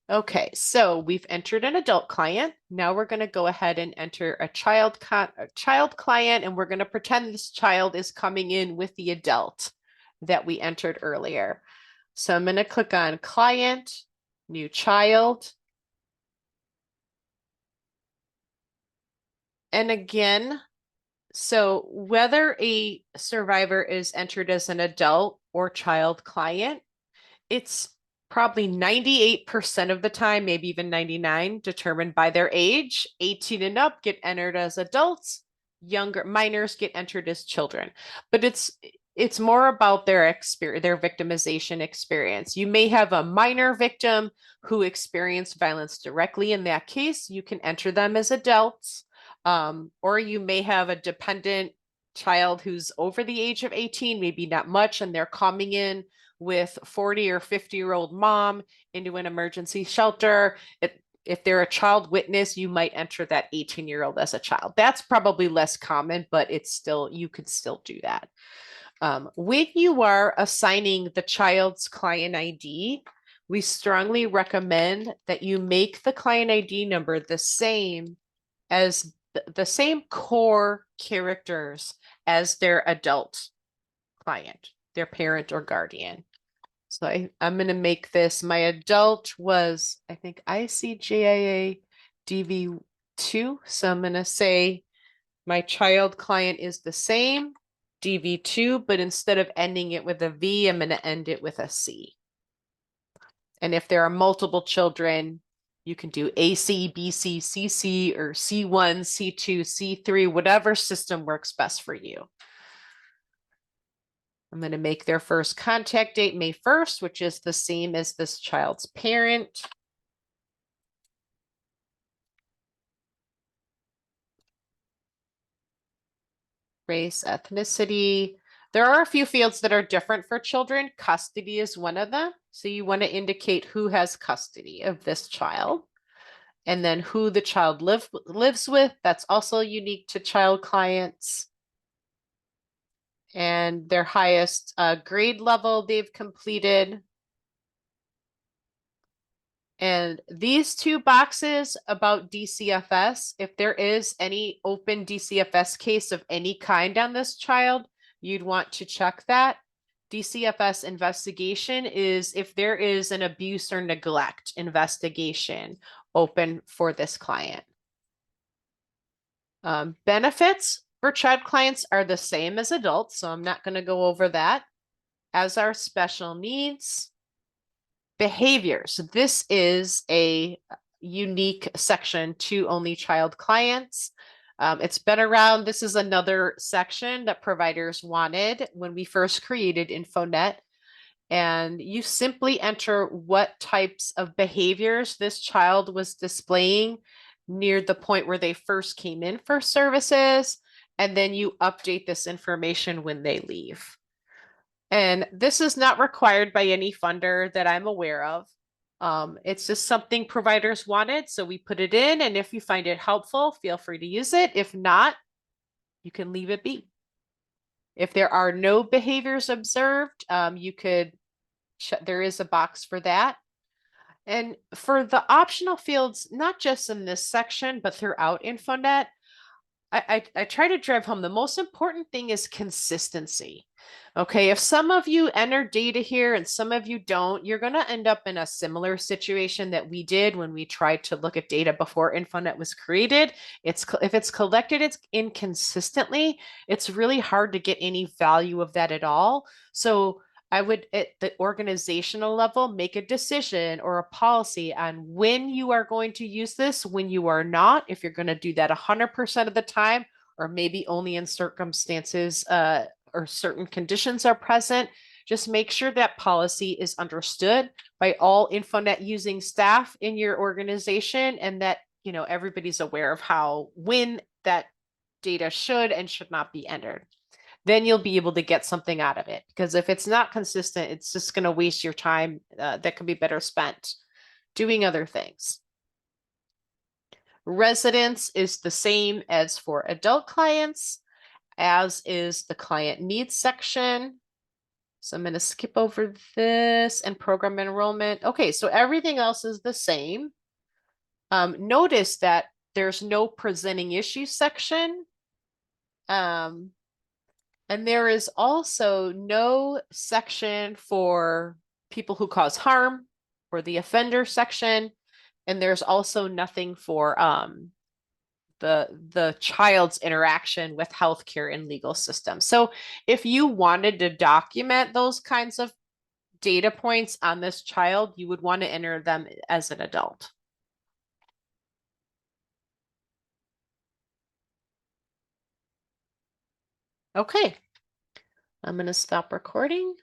Okay, so we've entered an adult client. Now we're going to go ahead and enter a child client, and we're going to pretend this child is coming in with the adult that we entered earlier. So I'm going to click on client, new child. And again, so whether a survivor is entered as an adult or child client, it's probably 98% of the time, maybe even 99, determined by their age. 18 and up get entered as adults, younger minors get entered as children. But it's more about their experience, their victimization experience. You may have a minor victim who experienced violence directly. In that case, you can enter them as adults. Or you may have a dependent child who's over the age of 18, maybe not much, and they're coming in with 40 or 50-year-old mom into an emergency shelter. If they're a child witness, you might enter that 18-year-old as a child. That's probably less common, but it's still, you could still do that. When you are assigning the child's client ID, we strongly recommend that you make the client ID number the same as the same core characters as their adult client, their parent or guardian. So I'm going to make this, my adult was, I think, ICJIA DV2. So I'm going to say my child client is the same, DV2, but instead of ending it with a V, I'm going to end it with a C. And if there are multiple children, you can do AC, BC, CC, or C1, C2, C3, whatever system works best for you. I'm going to make their first contact date May 1st, which is the same as this child's parent. Race, ethnicity. There are a few fields that are different for children. Custody is one of them. So you want to indicate who has custody of this child. And then who the child lives with. That's also unique to child clients. And their highest grade level they've completed. And these two boxes about DCFS, if there is any open DCFS case of any kind on this child, you'd want to check that. DCFS investigation is if there is an abuse or neglect investigation open for this client. Benefits for child clients are the same as adults, so I'm not going to go over that. As are special needs. Behaviors. This is a unique section to only child clients. It's been around. This is another section that providers wanted when we first created InfoNet. And you simply enter what types of behaviors this child was displaying near the point where they first came in for services. And then you update this information when they leave. And this is not required by any funder that I'm aware of. It's just something providers wanted, so we put it in. And if you find it helpful, feel free to use it. If not, you can leave it be. If there are no behaviors observed, you could, there is a box for that. And for the optional fields, not just in this section, but throughout InfoNet, I try to drive home the most important thing is consistency. Okay, if some of you enter data here and some of you don't, you're going to end up in a similar situation that we did when we tried to look at data before InfoNet was created. If it's collected it's inconsistently, it's really hard to get any value of that at all. So I would, at the organizational level, make a decision or a policy on when you are going to use this, when you are not, if you're going to do that 100% of the time, or maybe only in circumstances or certain conditions are present. Just make sure that policy is understood by all InfoNet using staff in your organization, and that everybody's aware of when that data should and should not be entered. Then you'll be able to get something out of it. Because if it's not consistent, it's just going to waste your time that could be better spent doing other things. Residence is the same as for adult clients, as is the client needs section. So I'm going to skip over this and program enrollment. Okay, so everything else is the same. Notice that there's no presenting issues section. And there is also no section for people who cause harm or the offender section. And there's also nothing for the child's interaction with healthcare and legal system. So if you wanted to document those kinds of data points on this child, you would want to enter them as an adult. Okay, I'm going to stop recording.